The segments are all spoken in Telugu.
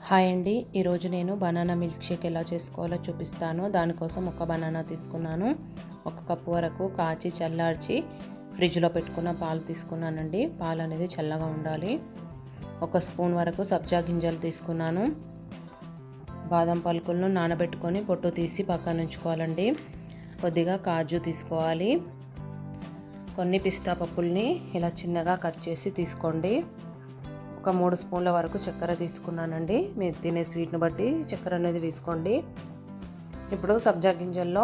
హాయ్ అండి, ఈరోజు నేను బనానా మిల్క్ షేక్ ఎలా చేసుకోవాలో చూపిస్తాను. దానికోసం ఒక బనానా తీసుకున్నాను. ఒక కప్పు వరకు కాచి చల్లార్చి ఫ్రిడ్జ్లో పెట్టుకున్న పాలు తీసుకున్నానండి. పాలు అనేది చల్లగా ఉండాలి. ఒక స్పూన్ వరకు సబ్జా గింజలు తీసుకున్నాను. బాదం పలుకులను నానబెట్టుకొని పొట్టు తీసి పక్కన ఉంచుకోవాలండి. కొద్దిగా కాజు తీసుకోవాలి. కొన్ని పిస్తా పప్పుల్ని ఇలా చిన్నగా కట్ చేసి తీసుకోండి. ఒక 3 స్పూన్ల వరకు చక్కెర తీసుకున్నానండి. మీరు తినే స్వీట్ని బట్టి చక్కెర అనేది వేసుకోండి. ఇప్పుడు సబ్జా గింజల్లో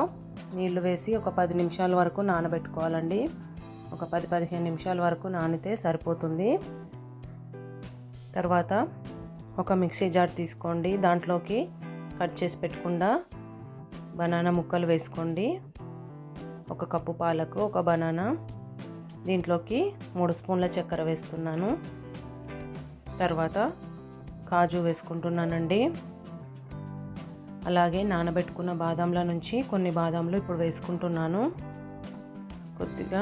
నీళ్లు వేసి ఒక 10 నిమిషాల వరకు నానబెట్టుకోవాలండి. ఒక 10-15 నిమిషాల వరకు నానితే సరిపోతుంది. తర్వాత ఒక మిక్సీ జార్ తీసుకోండి. దాంట్లోకి కట్ చేసి పెట్టుకుండా బనానా ముక్కలు వేసుకోండి. ఒక కప్పు పాలకు ఒక బనానా, దీంట్లోకి 3 స్పూన్ల చక్కెర వేస్తున్నాను. తర్వాత కాజు వేసుకుంటున్నానండి. అలాగే నానబెట్టుకున్న బాదంల నుంచి కొన్ని బాదంలు ఇప్పుడు వేసుకుంటున్నాను. కొద్దిగా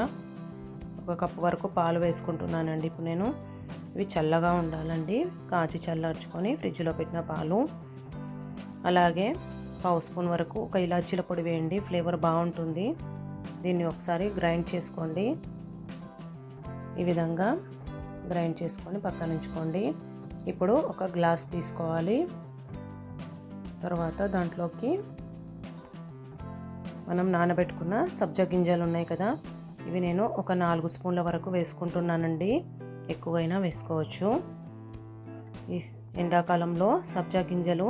ఒక కప్పు వరకు పాలు వేసుకుంటున్నానండి. ఇప్పుడు నేను ఇవి చల్లగా ఉండాలండి. కాచి చల్లార్చుకొని ఫ్రిడ్జ్లో పెట్టిన పాలు. అలాగే 1/2 స్పూన్ వరకు ఒక ఇలాచీల పొడి వేయండి, ఫ్లేవర్ బాగుంటుంది. దీన్ని ఒకసారి గ్రైండ్ చేసుకోండి. ఈ విధంగా గ్రైండ్ చేసుకొని పక్కన ఉంచుకోండి. ఇప్పుడు ఒక గ్లాస్ తీసుకోవాలి. తర్వాత దాంట్లోకి మనం నానబెట్టుకున్న సబ్జా గింజలు ఉన్నాయి కదా, ఇవి నేను ఒక 4 స్పూన్ల వరకు వేసుకుంటున్నానండి. ఎక్కువైనా వేసుకోవచ్చు. ఈ ఎండాకాలంలో సబ్జా గింజలు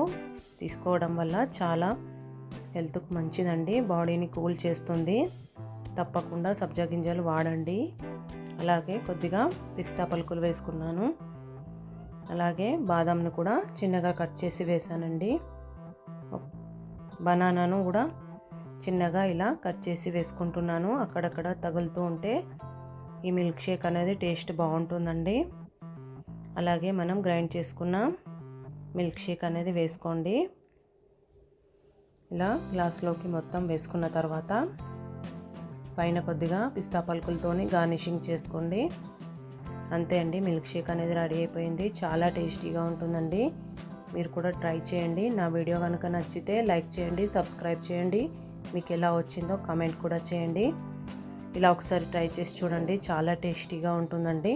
తీసుకోవడం వల్ల చాలా హెల్త్కు మంచిదండి. బాడీని కూల్ చేస్తుంది. తప్పకుండా సబ్జా గింజలు వాడండి. అలాగే కొద్దిగా పిస్తా పలుకులు వేసుకున్నాను. అలాగే బాదంను కూడా చిన్నగా కట్ చేసి వేసానండి. బనానాను కూడా చిన్నగా ఇలా కట్ చేసి వేసుకుంటున్నాను. అక్కడక్కడ తగులుతూ ఉంటే ఈ మిల్క్ షేక్ అనేది టేస్ట్ బాగుంటుందండి. అలాగే మనం గ్రైండ్ చేసుకున్న మిల్క్ షేక్ అనేది వేసుకోండి. ఇలా గ్లాస్లోకి మొత్తం వేసుకున్న తర్వాత పైన కొద్దిగా పిస్తా పలుకులతోని గార్నిషింగ్ చేసుకోండి. అంతే అండి, మిల్క్ షేక్ అనేది రెడీ అయిపోయింది. చాలా టేస్టీగా ఉంటుందండి. మీరు కూడా ట్రై చేయండి. నా వీడియో కనుక నచ్చితే లైక్ చేయండి, సబ్స్క్రైబ్ చేయండి. మీకు ఎలా వచ్చిందో కామెంట్ కూడా చేయండి. ఇలా ఒకసారి ట్రై చేసి చూడండి, చాలా టేస్టీగా ఉంటుందండి.